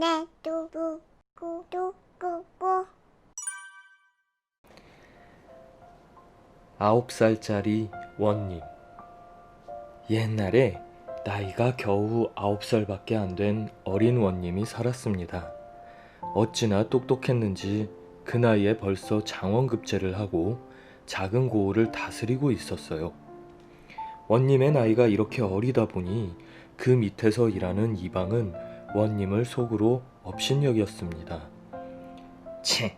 나도 꾸꾸꾸꾸 9살짜리 원님. 옛날에 나이가 겨우 9살밖에 안 된 어린 원님이 살았습니다. 어찌나 똑똑했는지 그 나이에 벌써 장원급제를 하고 작은 고을을 다스리고 있었어요. 원님의 나이가 이렇게 어리다 보니 그 밑에서 일하는 이방은 원님을 속으로 업신여겼습니다. 치,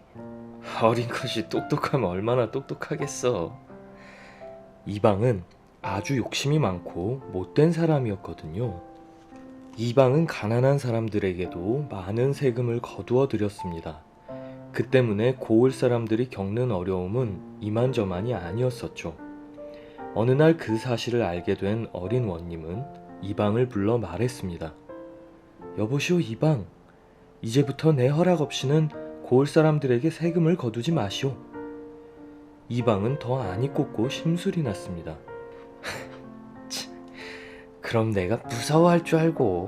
어린 것이 똑똑하면 얼마나 똑똑하겠어. 이방은 아주 욕심이 많고 못된 사람이었거든요. 이방은 가난한 사람들에게도 많은 세금을 거두어 들였습니다. 그 때문에 고을 사람들이 겪는 어려움은 이만저만이 아니었었죠. 어느 날 그 사실을 알게 된 어린 원님은 이방을 불러 말했습니다. 여보시오 이방, 이제부터 내 허락 없이는 고을 사람들에게 세금을 거두지 마시오. 이방은 더 안이 꽂고 심술이 났습니다. 그럼 내가 무서워할 줄 알고.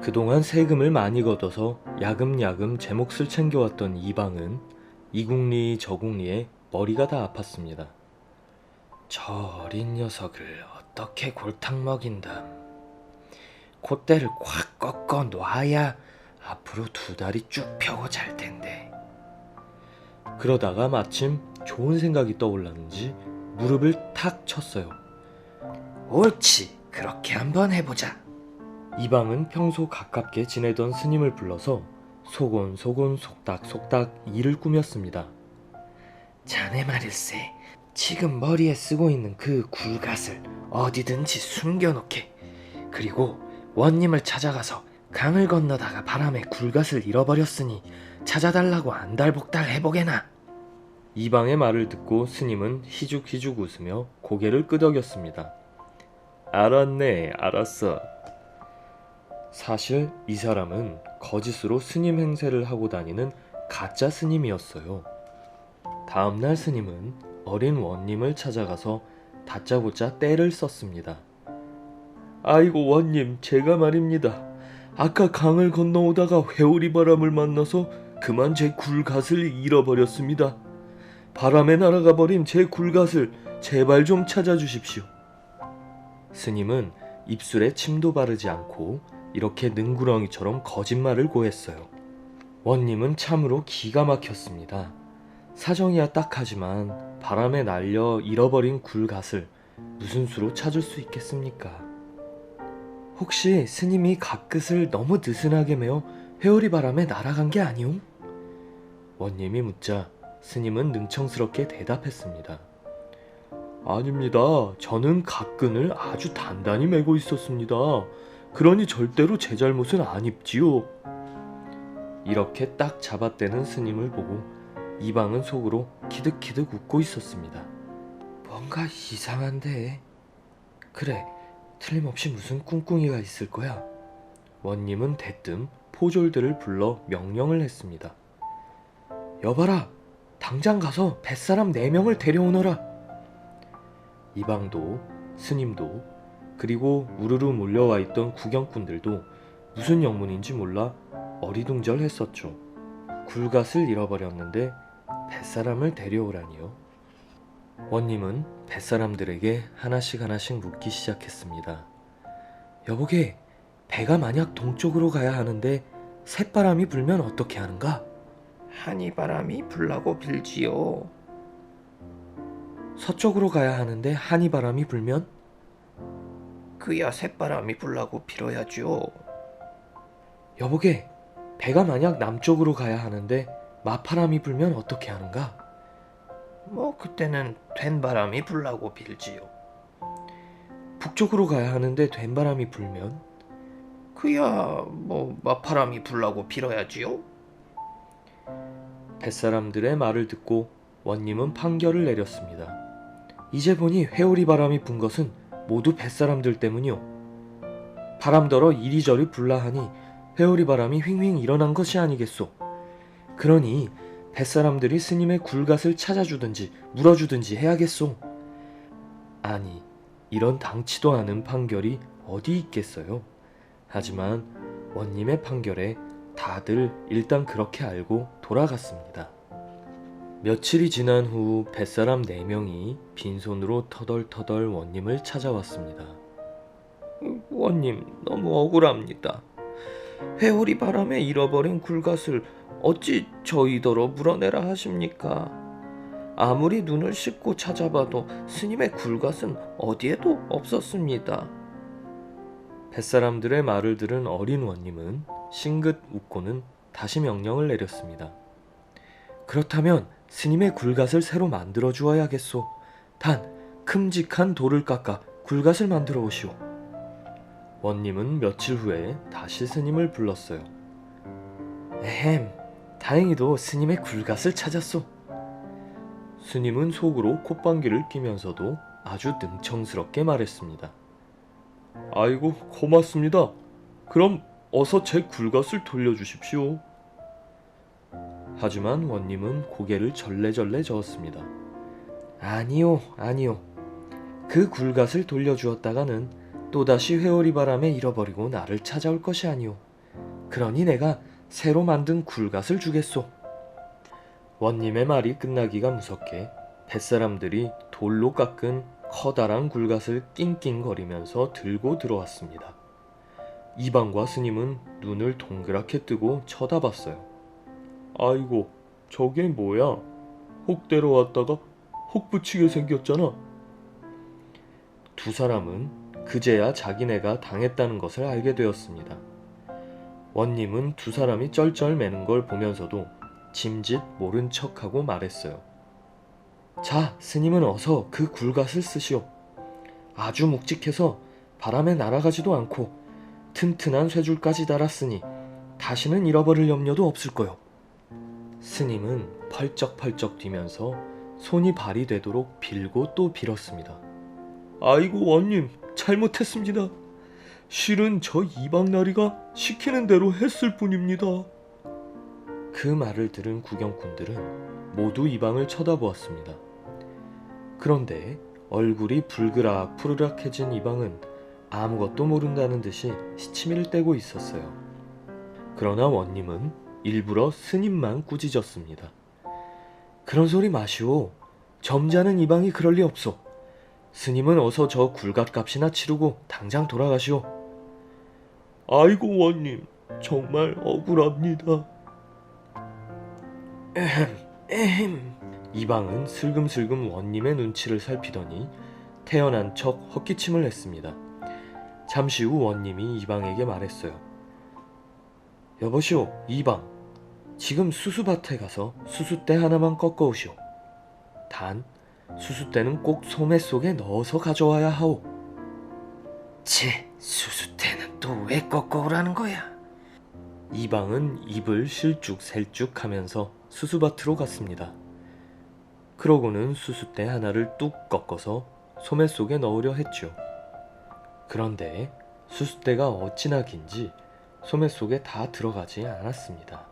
그동안 세금을 많이 걷어서 야금야금 제 몫을 챙겨왔던 이방은 이국리 저국리에 머리가 다 아팠습니다. 저 어린 녀석을 어떻게 골탕 먹인담. 콧대를 콱 꺾어 놔야 앞으로 2다리 쭉 펴고 잘 텐데. 그러다가 마침 좋은 생각이 떠올랐는지 무릎을 탁 쳤어요. 옳지, 그렇게 한번 해보자. 이방은 평소 가깝게 지내던 스님을 불러서 소곤소곤 속닥속닥 일을 꾸몄습니다. 자네 말일세, 지금 머리에 쓰고 있는 그 굴갓을 어디든지 숨겨놓게. 그리고 원님을 찾아가서 강을 건너다가 바람에 굴갓을 잃어버렸으니 찾아달라고 안달복달 해보게나. 이방의 말을 듣고 스님은 희죽희죽 웃으며 고개를 끄덕였습니다. 알았네, 알았어. 사실 이 사람은 거짓으로 스님 행세를 하고 다니는 가짜 스님이었어요. 다음날 스님은 어린 원님을 찾아가서 다짜고짜 떼를 썼습니다. 아이고 원님, 제가 말입니다. 아까 강을 건너오다가 회오리 바람을 만나서 그만 제 굴갓을 잃어버렸습니다. 바람에 날아가 버린 제 굴갓을 제발 좀 찾아주십시오. 스님은 입술에 침도 바르지 않고 이렇게 능구렁이처럼 거짓말을 고했어요. 원님은 참으로 기가 막혔습니다. 사정이야 딱하지만 바람에 날려 잃어버린 굴갓을 무슨 수로 찾을 수 있겠습니까? 혹시 스님이 갓끝을 너무 느슨하게 메어 회오리 바람에 날아간 게 아니오? 원님이 묻자 스님은 능청스럽게 대답했습니다. 아닙니다. 저는 갓끈을 아주 단단히 메고 있었습니다. 그러니 절대로 제 잘못은 아닙지요. 이렇게 딱 잡아떼는 스님을 보고 이방은 속으로 키득키득 웃고 있었습니다. 뭔가 이상한데. 그래, 틀림없이 무슨 꿍꿍이가 있을 거야. 원님은 대뜸 포졸들을 불러 명령을 했습니다. 여봐라, 당장 가서 뱃사람 4명을 데려오너라. 이방도 스님도 그리고 우르르 몰려와 있던 구경꾼들도 무슨 영문인지 몰라 어리둥절했었죠. 굴갓을 잃어버렸는데 뱃사람을 데려오라니요. 원님은 뱃사람들에게 하나씩 묻기 시작했습니다. 여보게, 배가 만약 동쪽으로 가야 하는데 새바람이 불면 어떻게 하는가? 한이바람이 불라고 빌지요. 서쪽으로 가야 하는데 한이바람이 불면? 그야 새바람이 불라고 빌어야죠. 여보게, 배가 만약 남쪽으로 가야 하는데 맞바람이 불면 어떻게 하는가? 그때는 된바람이 불라고 빌지요. 북쪽으로 가야 하는데 된바람이 불면? 그야 맞바람이 불라고 빌어야지요. 뱃사람들의 말을 듣고 원님은 판결을 내렸습니다. 이제 보니 회오리 바람이 분 것은 모두 뱃사람들 때문이요. 바람더러 이리저리 불라하니 회오리 바람이 휑휑 일어난 것이 아니겠소. 그러니 뱃사람들이 스님의 굴갓을 찾아주든지 물어주든지 해야겠소. 아니, 이런 당치도 않은 판결이 어디 있겠어요. 하지만 원님의 판결에 다들 일단 그렇게 알고 돌아갔습니다. 며칠이 지난 후 뱃사람 4명이 빈손으로 터덜터덜 원님을 찾아왔습니다. 원님, 너무 억울합니다. 회오리 바람에 잃어버린 굴갓을 어찌 저희더러 물어내라 하십니까? 아무리 눈을 씻고 찾아봐도 스님의 굴갓은 어디에도 없었습니다. 뱃사람들의 말을 들은 어린 원님은 싱긋 웃고는 다시 명령을 내렸습니다. 그렇다면 스님의 굴갓을 새로 만들어 주어야겠소. 단 큼직한 돌을 깎아 굴갓을 만들어 오시오. 원님은 며칠 후에 다시 스님을 불렀어요. 에헴, 다행히도 스님의 굴갓을 찾았소. 스님은 속으로 콧방귀를 뀌면서도 아주 능청스럽게 말했습니다. 아이고, 고맙습니다. 그럼 어서 제 굴갓을 돌려주십시오. 하지만 원님은 고개를 절레절레 저었습니다. 아니요, 아니요. 그 굴갓을 돌려주었다가는 또다시 회오리 바람에 잃어버리고 나를 찾아올 것이 아니오. 그러니 내가 새로 만든 굴갓을 주겠소. 원님의 말이 끝나기가 무섭게 뱃사람들이 돌로 깎은 커다란 굴갓을 낑낑거리면서 들고 들어왔습니다. 이방과 스님은 눈을 동그랗게 뜨고 쳐다봤어요. 아이고, 저게 뭐야? 혹 데려왔다가 혹 붙이게 생겼잖아. 두 사람은 그제야 자기네가 당했다는 것을 알게 되었습니다. 원님은 두 사람이 쩔쩔매는 걸 보면서도 짐짓 모른 척하고 말했어요. 자, 스님은 어서 그 굴갓을 쓰시오. 아주 묵직해서 바람에 날아가지도 않고 튼튼한 쇠줄까지 달았으니 다시는 잃어버릴 염려도 없을 거요. 스님은 펄쩍펄쩍 뛰면서 손이 발이 되도록 빌고 또 빌었습니다. 아이고 원님, 잘못했습니다. 실은 저 이방나리가 시키는 대로 했을 뿐입니다. 그 말을 들은 구경꾼들은 모두 이방을 쳐다보았습니다. 그런데 얼굴이 불그락 푸르락해진 이방은 아무것도 모른다는 듯이 시치미를 떼고 있었어요. 그러나 원님은 일부러 스님만 꾸짖었습니다. 그런 소리 마시오. 점잖은 이방이 그럴 리 없소. 스님은 어서 저 굴갓 값이나 치르고 당장 돌아가시오. 아이고 원님, 정말 억울합니다. 에헴. 이방은 슬금슬금 원님의 눈치를 살피더니 태연한 척 헛기침을 했습니다. 잠시 후 원님이 이방에게 말했어요. 여보시오, 이방. 지금 수수밭에 가서 수수대 하나만 꺾어오시오. 단 수수대는 꼭 소매 속에 넣어서 가져와야 하오. 수수대는 또 왜 꺾어오라는 거야? 이방은 입을 실쭉셀쭉 하면서 수수밭으로 갔습니다. 그러고는 수수대 하나를 뚝 꺾어서 소매 속에 넣으려 했죠. 그런데 수수대가 어찌나 긴지 소매 속에 다 들어가지 않았습니다.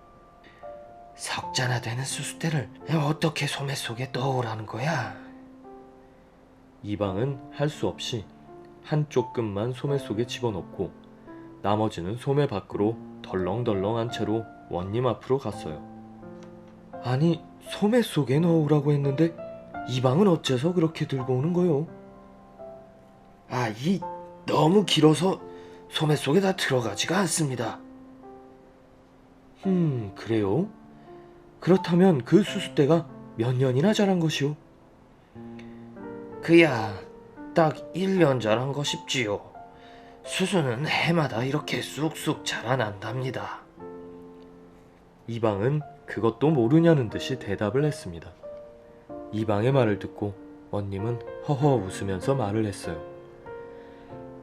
석자나 되는 수수대를 어떻게 소매 속에 넣으라는 거야? 이방은 할 수 없이 한쪽 끝만 소매 속에 집어넣고 나머지는 소매 밖으로 덜렁덜렁한 채로 원님 앞으로 갔어요. 아니, 소매 속에 넣으라고 했는데 이방은 어째서 그렇게 들고 오는 거요? 이 너무 길어서 소매 속에 다 들어가지가 않습니다. 그래요? 그렇다면 그 수수대가 몇 년이나 자란 것이오? 그야 딱 1년 자란 것입지요. 수수는 해마다 이렇게 쑥쑥 자라난답니다. 이방은 그것도 모르냐는 듯이 대답을 했습니다. 이방의 말을 듣고 원님은 허허 웃으면서 말을 했어요.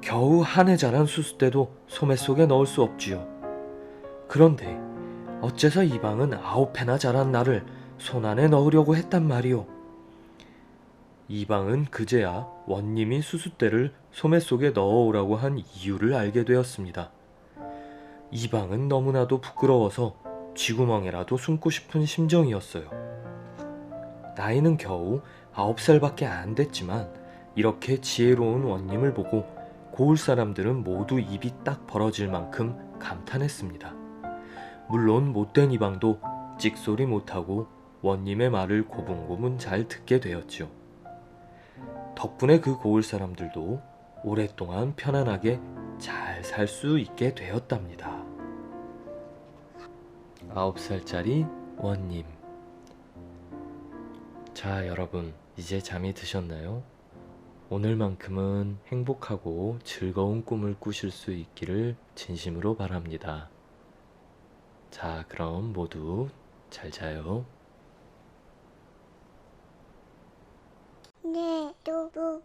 겨우 한 해 자란 수수대도 소매 속에 넣을 수 없지요. 그런데 어째서 이방은 9해나 자란 나를 손 안에 넣으려고 했단 말이오. 이방은 그제야 원님이 수수대를 소매 속에 넣어오라고 한 이유를 알게 되었습니다. 이방은 너무나도 부끄러워서 쥐구멍에라도 숨고 싶은 심정이었어요. 나이는 겨우 9살밖에 안 됐지만 이렇게 지혜로운 원님을 보고 고을 사람들은 모두 입이 딱 벌어질 만큼 감탄했습니다. 물론 못된 이방도 찍소리 못하고 원님의 말을 고분고분 잘 듣게 되었죠. 덕분에 그 고을 사람들도 오랫동안 편안하게 잘 살 수 있게 되었답니다. 9살짜리 원님. 자, 여러분, 이제 잠이 드셨나요? 오늘만큼은 행복하고 즐거운 꿈을 꾸실 수 있기를 진심으로 바랍니다. 자, 그럼 모두 잘 자요. 네, 또.